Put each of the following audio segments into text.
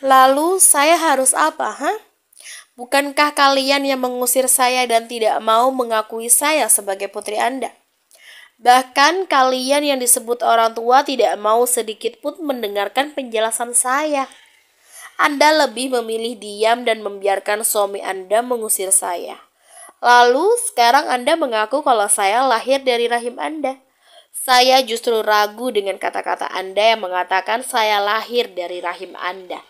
Lalu saya harus apa, ha? Bukankah kalian yang mengusir saya dan tidak mau mengakui saya sebagai putri Anda? Bahkan kalian yang disebut orang tua tidak mau sedikit pun mendengarkan penjelasan saya. Anda lebih memilih diam dan membiarkan suami Anda mengusir saya. Lalu sekarang Anda mengaku kalau saya lahir dari rahim Anda. Saya justru ragu dengan kata-kata Anda yang mengatakan saya lahir dari rahim Anda.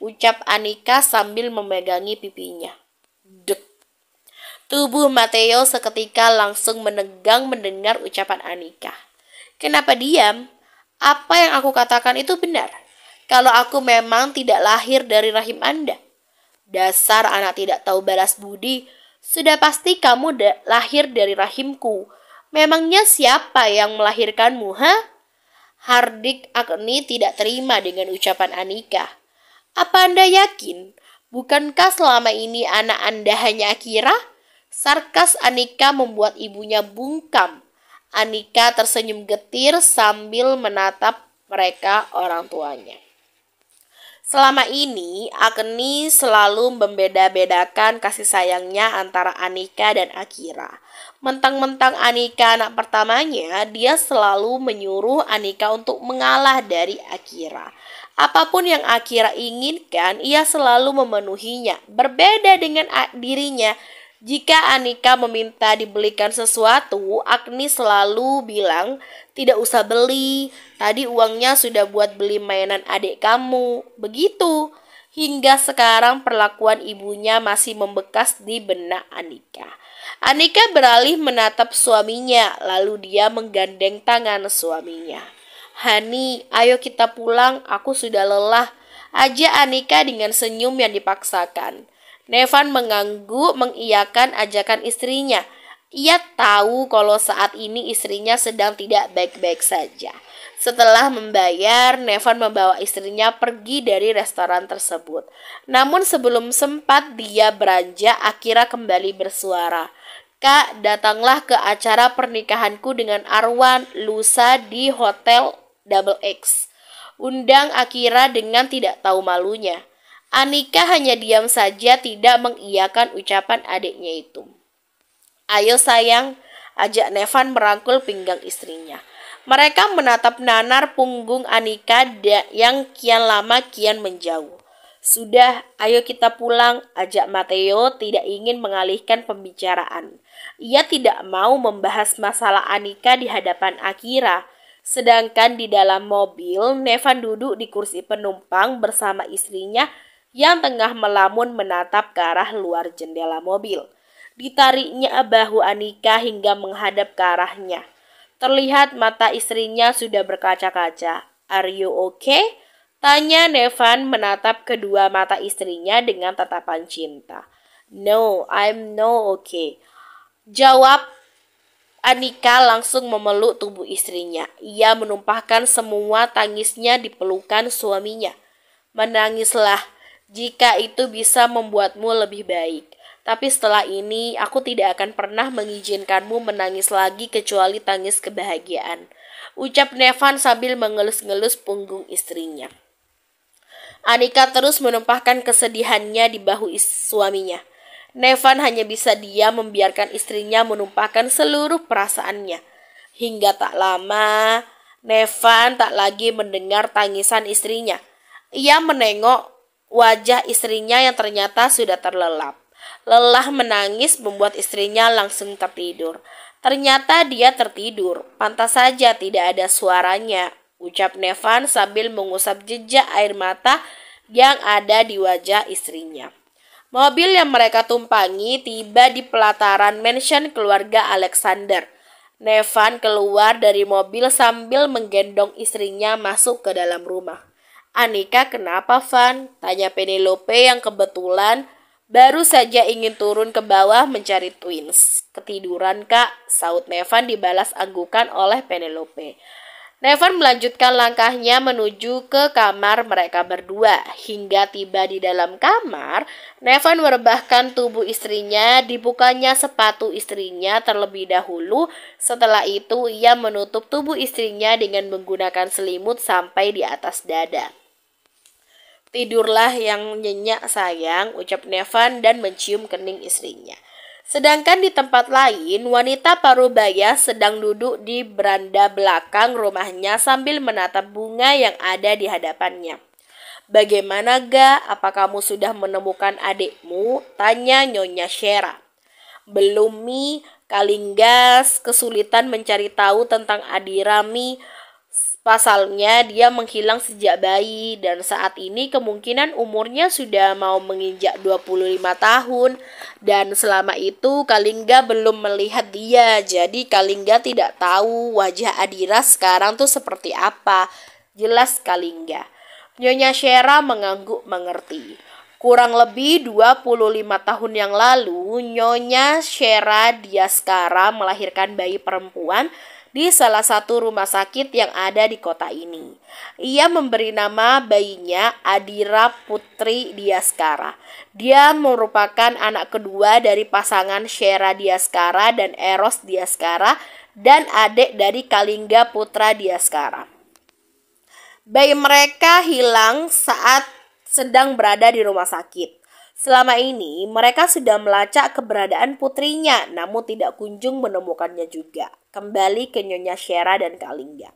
Ucap Anika sambil memegangi pipinya. Dek. Tubuh Mateo seketika langsung menegang mendengar ucapan Anika. Kenapa diam? Apa yang aku katakan itu benar. Kalau aku memang tidak lahir dari rahim Anda. Dasar anak tidak tahu balas budi. Sudah pasti kamu lahir dari rahimku. Memangnya siapa yang melahirkanmu, ha? Hardik Agni tidak terima dengan ucapan Anika. Apa Anda yakin? Bukankah selama ini anak Anda hanya Akira? Sarkas Anika membuat ibunya bungkam. Anika tersenyum getir sambil menatap mereka orang tuanya. Selama ini, Agni selalu membeda-bedakan kasih sayangnya antara Anika dan Akira. Mentang-mentang Anika anak pertamanya, dia selalu menyuruh Anika untuk mengalah dari Akira. Apapun yang Akira inginkan, ia selalu memenuhinya. Berbeda dengan dirinya, jika Anika meminta dibelikan sesuatu, Agni selalu bilang, tidak usah beli, tadi uangnya sudah buat beli mainan adik kamu. Begitu, hingga sekarang perlakuan ibunya masih membekas di benak Anika. Anika beralih menatap suaminya, lalu dia menggandeng tangan suaminya. Hani, ayo kita pulang, aku sudah lelah. Ajak Anika dengan senyum yang dipaksakan. Nevan mengangguk mengiyakan ajakan istrinya. Ia tahu kalau saat ini istrinya sedang tidak baik-baik saja. Setelah membayar, Nevan membawa istrinya pergi dari restoran tersebut. Namun sebelum sempat dia beranjak, Akira kembali bersuara. Kak, datanglah ke acara pernikahanku dengan Arwan lusa di Hotel Double X. Undang Akira dengan tidak tahu malunya. Anika hanya diam saja tidak mengiyakan ucapan adiknya itu. Ayo sayang, ajak Nevan merangkul pinggang istrinya. Mereka menatap nanar punggung Anika yang kian lama kian menjauh. Sudah, ayo kita pulang, ajak Mateo tidak ingin mengalihkan pembicaraan. Ia tidak mau membahas masalah Anika di hadapan Akira. Sedangkan di dalam mobil, Nevan duduk di kursi penumpang bersama istrinya yang tengah melamun menatap ke arah luar jendela mobil. Ditariknya bahu Anika hingga menghadap ke arahnya. Terlihat mata istrinya sudah berkaca-kaca. Are you okay? Tanya Nevan menatap kedua mata istrinya dengan tatapan cinta. No, I'm no okay. Jawab Anika langsung memeluk tubuh istrinya. Ia menumpahkan semua tangisnya di pelukan suaminya. Menangislah, jika itu bisa membuatmu lebih baik. Tapi setelah ini, aku tidak akan pernah mengizinkanmu menangis lagi kecuali tangis kebahagiaan. Ucap Nevan sambil mengelus-ngelus punggung istrinya. Anika terus menumpahkan kesedihannya di bahu suaminya. Nevan hanya bisa diam membiarkan istrinya menumpahkan seluruh perasaannya. Hingga tak lama, Nevan tak lagi mendengar tangisan istrinya. Ia menengok wajah istrinya yang ternyata sudah terlelap. Lelah menangis membuat istrinya langsung tertidur. Ternyata dia tertidur, pantas saja tidak ada suaranya, ucap Nevan sambil mengusap jejak air mata yang ada di wajah istrinya. Mobil yang mereka tumpangi tiba di pelataran mansion keluarga Alexander. Nevan keluar dari mobil sambil menggendong istrinya masuk ke dalam rumah. Anika, kenapa Van? Tanya Penelope yang kebetulan baru saja ingin turun ke bawah mencari twins. Ketiduran kak, saut Nevan dibalas anggukan oleh Penelope. Nevan melanjutkan langkahnya menuju ke kamar mereka berdua. Hingga tiba di dalam kamar, Nevan merebahkan tubuh istrinya, dibukanya sepatu istrinya terlebih dahulu. Setelah itu, ia menutup tubuh istrinya dengan menggunakan selimut sampai di atas dada. Tidurlah yang nyenyak sayang, ucap Nevan dan mencium kening istrinya. Sedangkan di tempat lain, wanita parubaya sedang duduk di beranda belakang rumahnya sambil menatap bunga yang ada di hadapannya. Bagaimana Ga? Apa kamu sudah menemukan adikmu? Tanya Nyonya Shera. Belum Mi, Kalinggas kesulitan mencari tahu tentang Adirami. Pasalnya dia menghilang sejak bayi dan saat ini kemungkinan umurnya sudah mau menginjak 25 tahun dan selama itu Kalingga belum melihat dia. Jadi Kalingga tidak tahu wajah Adira sekarang tuh seperti apa. Jelas Kalingga. Nyonya Shera mengangguk mengerti. Kurang lebih 25 tahun yang lalu, Nyonya Shera Diaskara melahirkan bayi perempuan di salah satu rumah sakit yang ada di kota ini. Ia memberi nama bayinya Adira Putri Diaskara. Dia merupakan anak kedua dari pasangan Shera Diaskara dan Eros Diaskara dan adik dari Kalingga Putra Diaskara. Bayi mereka hilang saat sedang berada di rumah sakit. Selama ini mereka sudah melacak keberadaan putrinya namun tidak kunjung menemukannya juga. Kembali ke Nyonya Shera dan Kalingga.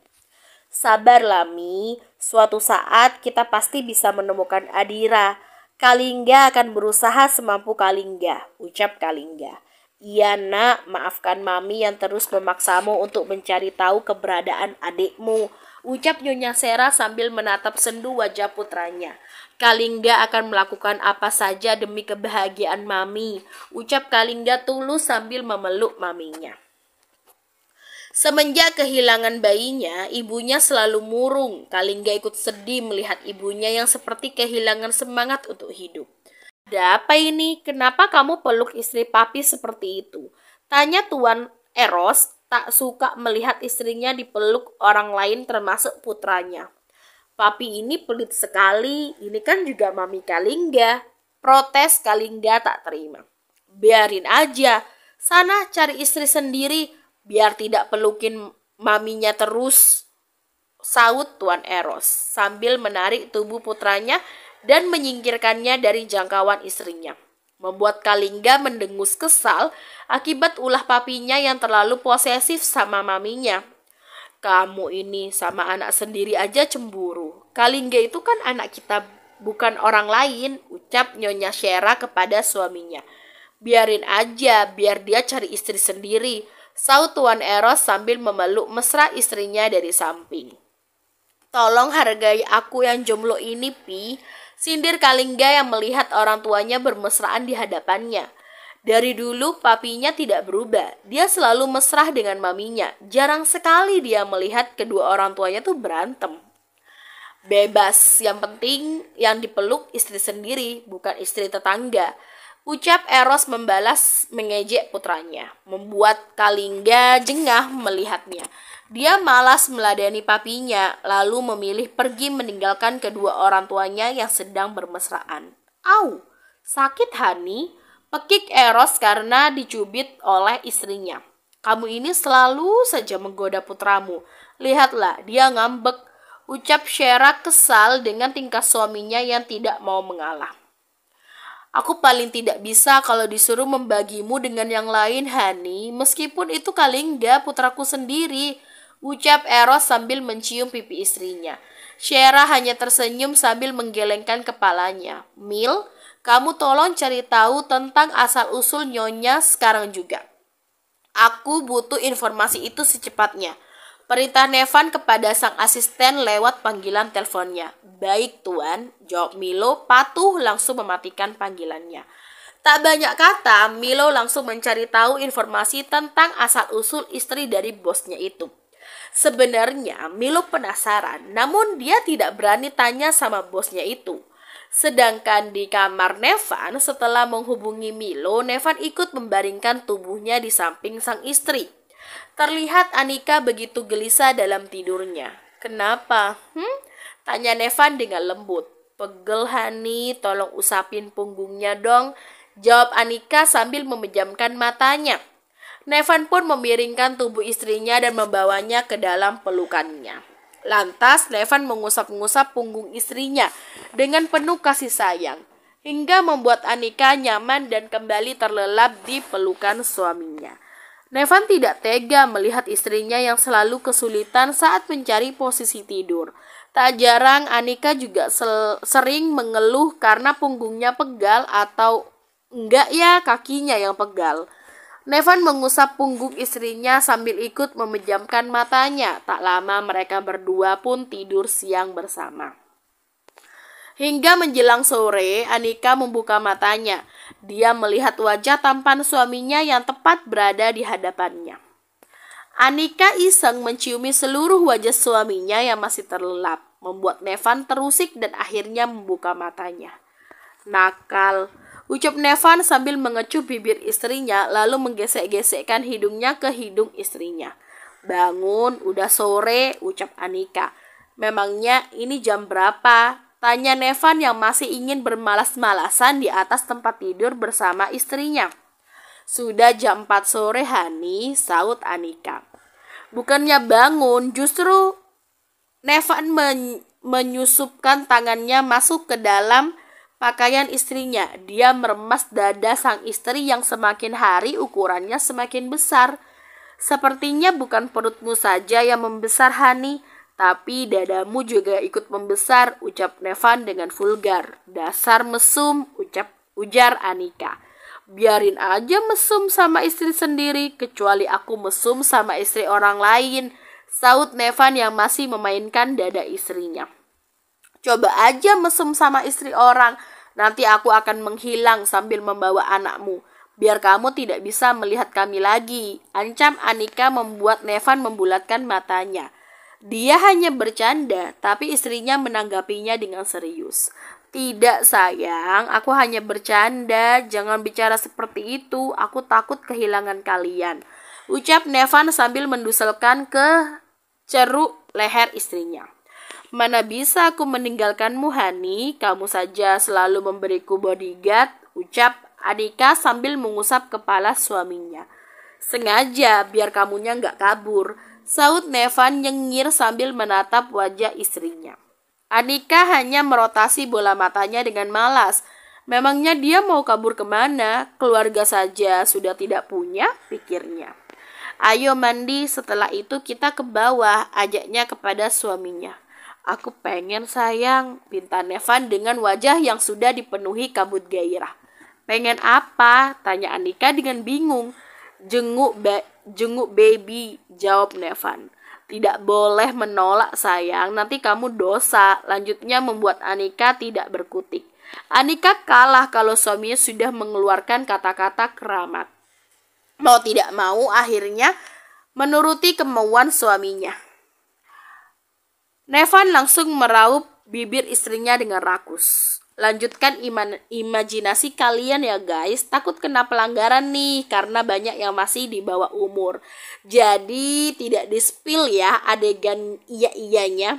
Sabarlah Mi, suatu saat kita pasti bisa menemukan Adira. Kalingga akan berusaha semampu Kalingga, ucap Kalingga. Iya nak, maafkan Mami yang terus memaksamu untuk mencari tahu keberadaan adikmu, ucap Nyonya Shera sambil menatap sendu wajah putranya. Kalingga akan melakukan apa saja demi kebahagiaan Mami, ucap Kalingga tulus sambil memeluk maminya. Semenjak kehilangan bayinya, ibunya selalu murung. Kalingga ikut sedih melihat ibunya yang seperti kehilangan semangat untuk hidup. Ada apa ini? Kenapa kamu peluk istri papi seperti itu? Tanya Tuan Eros, tak suka melihat istrinya dipeluk orang lain termasuk putranya. Papi ini pelit sekali, ini kan juga mami Kalingga. Protes Kalingga tak terima. Biarin aja, sana cari istri sendiri. Biar tidak pelukin maminya terus, saut Tuan Eros sambil menarik tubuh putranya dan menyingkirkannya dari jangkauan istrinya. Membuat Kalingga mendengus kesal akibat ulah papinya yang terlalu posesif sama maminya. Kamu ini sama anak sendiri aja cemburu. Kalingga itu kan anak kita, bukan orang lain, ucap Nyonya Shera kepada suaminya. Biarin aja, biar dia cari istri sendiri, saut Tuan Eros sambil memeluk mesra istrinya dari samping. Tolong hargai aku yang jomblo ini, Pi, sindir Kalingga yang melihat orang tuanya bermesraan di hadapannya. Dari dulu papinya tidak berubah, dia selalu mesra dengan maminya. Jarang sekali dia melihat kedua orang tuanya tuh berantem. Bebas, yang penting yang dipeluk istri sendiri, bukan istri tetangga, ucap Eros membalas mengejek putranya, membuat Kalingga jengah melihatnya. Dia malas meladeni papinya, lalu memilih pergi meninggalkan kedua orang tuanya yang sedang bermesraan. Au, sakit Hani, pekik Eros karena dicubit oleh istrinya. Kamu ini selalu saja menggoda putramu. Lihatlah, dia ngambek, ucap Shera kesal dengan tingkah suaminya yang tidak mau mengalah. Aku paling tidak bisa kalau disuruh membagimu dengan yang lain, Hani. Meskipun itu Kalingga, putraku sendiri, ucap Eros sambil mencium pipi istrinya. Shera hanya tersenyum sambil menggelengkan kepalanya. Mil, kamu tolong cari tahu tentang asal-usul Nyonya sekarang juga. Aku butuh informasi itu secepatnya. Perintah Nevan kepada sang asisten lewat panggilan teleponnya. Baik tuan, jawab Milo patuh langsung mematikan panggilannya. Tak banyak kata, Milo langsung mencari tahu informasi tentang asal-usul istri dari bosnya itu. Sebenarnya Milo penasaran, namun dia tidak berani tanya sama bosnya itu. Sedangkan di kamar Nevan, setelah menghubungi Milo, Nevan ikut membaringkan tubuhnya di samping sang istri. Terlihat Anika begitu gelisah dalam tidurnya. Kenapa? Tanya Nevan dengan lembut. Pegel Hani, tolong usapin punggungnya dong, jawab Anika sambil memejamkan matanya. Nevan pun memiringkan tubuh istrinya dan membawanya ke dalam pelukannya. Lantas Nevan mengusap-ngusap punggung istrinya dengan penuh kasih sayang, hingga membuat Anika nyaman dan kembali terlelap di pelukan suaminya. Nevan tidak tega melihat istrinya yang selalu kesulitan saat mencari posisi tidur. Tak jarang Anika juga sering mengeluh karena punggungnya pegal atau enggak ya kakinya yang pegal. Nevan mengusap punggung istrinya sambil ikut memejamkan matanya. Tak lama mereka berdua pun tidur siang bersama. Hingga menjelang sore, Anika membuka matanya. Dia melihat wajah tampan suaminya yang tepat berada di hadapannya. Anika iseng menciumi seluruh wajah suaminya yang masih terlelap, membuat Nevan terusik dan akhirnya membuka matanya. Nakal, ucap Nevan sambil mengecup bibir istrinya lalu menggesek-gesekkan hidungnya ke hidung istrinya. Bangun, udah sore, ucap Anika. Memangnya ini jam berapa? Tanya Nevan yang masih ingin bermalas-malasan di atas tempat tidur bersama istrinya. Sudah jam 4 sore, Hani, saut Anika. Bukannya bangun, justru Nevan menyusupkan tangannya masuk ke dalam pakaian istrinya. Dia meremas dada sang istri yang semakin hari ukurannya semakin besar. Sepertinya bukan perutmu saja yang membesar, Hani, tapi dadamu juga ikut membesar, ucap Nevan dengan vulgar. Dasar mesum, ujar Anika. Biarin aja mesum sama istri sendiri, kecuali aku mesum sama istri orang lain, saut Nevan yang masih memainkan dada istrinya. Coba aja mesum sama istri orang, nanti aku akan menghilang sambil membawa anakmu, biar kamu tidak bisa melihat kami lagi, ancam Anika membuat Nevan membulatkan matanya. Dia hanya bercanda, tapi istrinya menanggapinya dengan serius. Tidak sayang, aku hanya bercanda, jangan bicara seperti itu, aku takut kehilangan kalian, ucap Nevan sambil menduselkan ke ceruk leher istrinya. Mana bisa aku meninggalkanmu, Hani, kamu saja selalu memberiku bodyguard, ucap Anika sambil mengusap kepala suaminya. Sengaja biar kamunya nggak kabur, saut Nevan nyengir sambil menatap wajah istrinya. Anika hanya merotasi bola matanya dengan malas. Memangnya dia mau kabur kemana? Keluarga saja sudah tidak punya, pikirnya. Ayo mandi, setelah itu kita ke bawah, ajaknya kepada suaminya. Aku pengen sayang, pinta Nevan dengan wajah yang sudah dipenuhi kabut gairah. Pengen apa? Tanya Anika dengan bingung. Jenguk baby, jawab Nevan. Tidak boleh menolak sayang, nanti kamu dosa, lanjutnya membuat Anika tidak berkutik. Anika kalah kalau suaminya sudah mengeluarkan kata-kata keramat. Mau tidak mau akhirnya menuruti kemauan suaminya. Nevan langsung meraup bibir istrinya dengan rakus. Lanjutkan imajinasi kalian ya guys, takut kena pelanggaran nih karena banyak yang masih di bawah umur. Jadi tidak di-spill ya adegan iya-iyanya.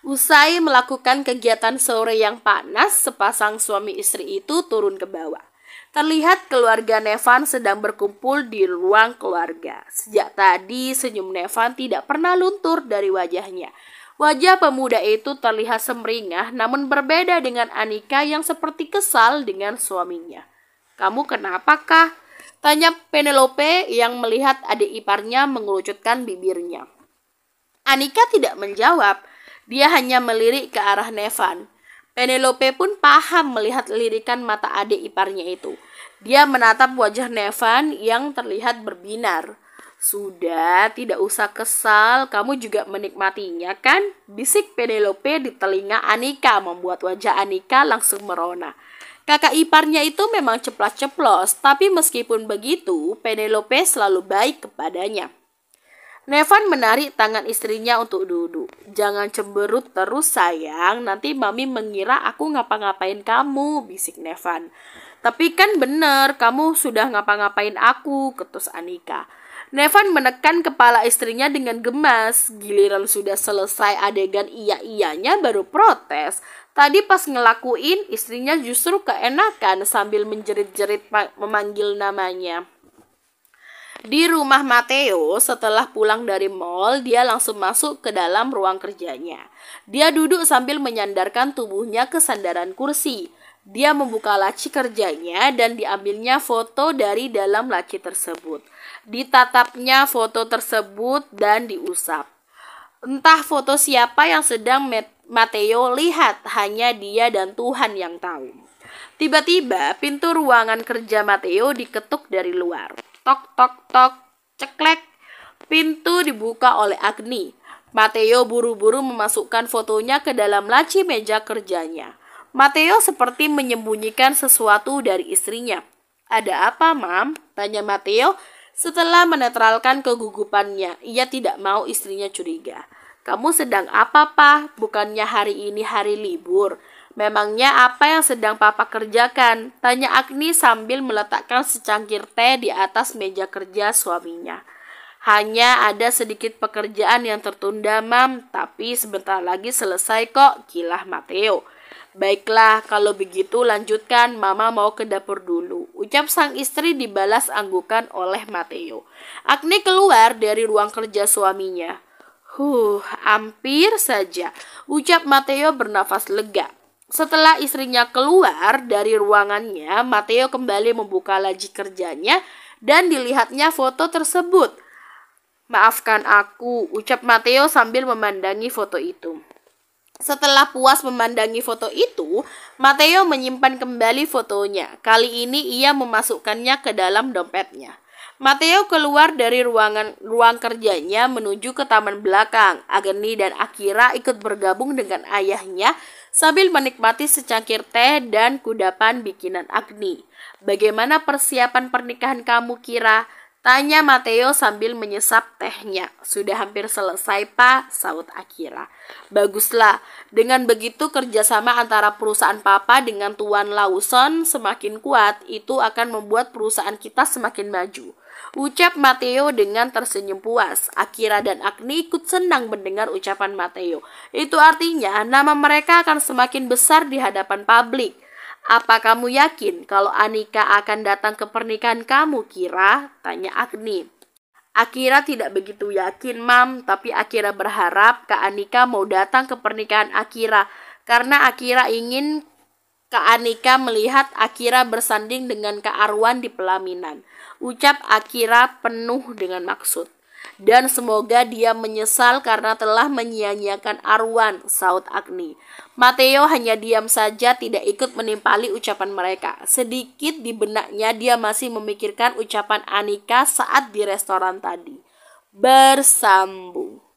Usai melakukan kegiatan sore yang panas, sepasang suami istri itu turun ke bawah. Terlihat keluarga Nevan sedang berkumpul di ruang keluarga. Sejak tadi senyum Nevan tidak pernah luntur dari wajahnya. Wajah pemuda itu terlihat semringah namun berbeda dengan Anika yang seperti kesal dengan suaminya. Kamu kenapa kah? Tanya Penelope yang melihat adik iparnya mengerucutkan bibirnya. Anika tidak menjawab, dia hanya melirik ke arah Nevan. Penelope pun paham melihat lirikan mata adik iparnya itu. Dia menatap wajah Nevan yang terlihat berbinar. Sudah, tidak usah kesal, kamu juga menikmatinya kan? Bisik Penelope di telinga Anika membuat wajah Anika langsung merona. Kakak iparnya itu memang ceplas-ceplos, tapi meskipun begitu, Penelope selalu baik kepadanya. Nevan menarik tangan istrinya untuk duduk. Jangan cemberut terus sayang, nanti mami mengira aku ngapa-ngapain kamu, bisik Nevan. Tapi kan bener, kamu sudah ngapa-ngapain aku, ketus Anika. Nevan menekan kepala istrinya dengan gemas. Giliran sudah selesai adegan iya-iyanya baru protes. Tadi pas ngelakuin, istrinya justru keenakan sambil menjerit-jerit memanggil namanya. Di rumah Matteo, setelah pulang dari mall, dia langsung masuk ke dalam ruang kerjanya. Dia duduk sambil menyandarkan tubuhnya ke sandaran kursi. Dia membuka laci kerjanya dan diambilnya foto dari dalam laci tersebut. Ditatapnya foto tersebut dan diusap. Entah foto siapa yang sedang Matteo lihat, hanya dia dan Tuhan yang tahu. Tiba-tiba pintu ruangan kerja Matteo diketuk dari luar. Tok tok tok, ceklek. Pintu dibuka oleh Agni. Matteo buru-buru memasukkan fotonya ke dalam laci meja kerjanya. Matteo seperti menyembunyikan sesuatu dari istrinya. "Ada apa, Mam?" tanya Matteo. Setelah menetralkan kegugupannya, ia tidak mau istrinya curiga. "Kamu sedang apa, Pak? Bukannya hari ini hari libur. Memangnya apa yang sedang Papa kerjakan?" tanya Agni sambil meletakkan secangkir teh di atas meja kerja suaminya. "Hanya ada sedikit pekerjaan yang tertunda, Mam, tapi sebentar lagi selesai kok," kilah Matteo. "Baiklah, kalau begitu lanjutkan, Mama mau ke dapur dulu," ucap sang istri dibalas anggukan oleh Matteo. Agni keluar dari ruang kerja suaminya. Hampir saja," ucap Matteo bernafas lega. Setelah istrinya keluar dari ruangannya, Matteo kembali membuka laci kerjanya dan dilihatnya foto tersebut. "Maafkan aku," ucap Matteo sambil memandangi foto itu. Setelah puas memandangi foto itu, Matteo menyimpan kembali fotonya. Kali ini ia memasukkannya ke dalam dompetnya. Matteo keluar dari ruang kerjanya menuju ke taman belakang. Agni dan Akira ikut bergabung dengan ayahnya sambil menikmati secangkir teh dan kudapan bikinan Agni. "Bagaimana persiapan pernikahan kamu, Kira?" tanya Matteo sambil menyesap tehnya. "Sudah hampir selesai, Pak," saut Akira. "Baguslah. Dengan begitu kerjasama antara perusahaan Papa dengan Tuan Lawson semakin kuat. Itu akan membuat perusahaan kita semakin maju," ucap Matteo dengan tersenyum puas. Akira dan Agni ikut senang mendengar ucapan Matteo. Itu artinya nama mereka akan semakin besar di hadapan publik. "Apa kamu yakin kalau Anika akan datang ke pernikahan kamu, Kira?" tanya Agni. Akira tidak begitu yakin, Mam, tapi Akira berharap Kak Anika mau datang ke pernikahan Akira karena Akira ingin Kak Anika melihat Akira bersanding dengan Kak Arwan di pelaminan, ucap Akira penuh dengan maksud. "Dan semoga dia menyesal karena telah menyia-nyiakan Arwan," saut Agni. Matteo hanya diam saja, tidak ikut menimpali ucapan mereka. Sedikit di benaknya dia masih memikirkan ucapan Anika saat di restoran tadi. Bersambung.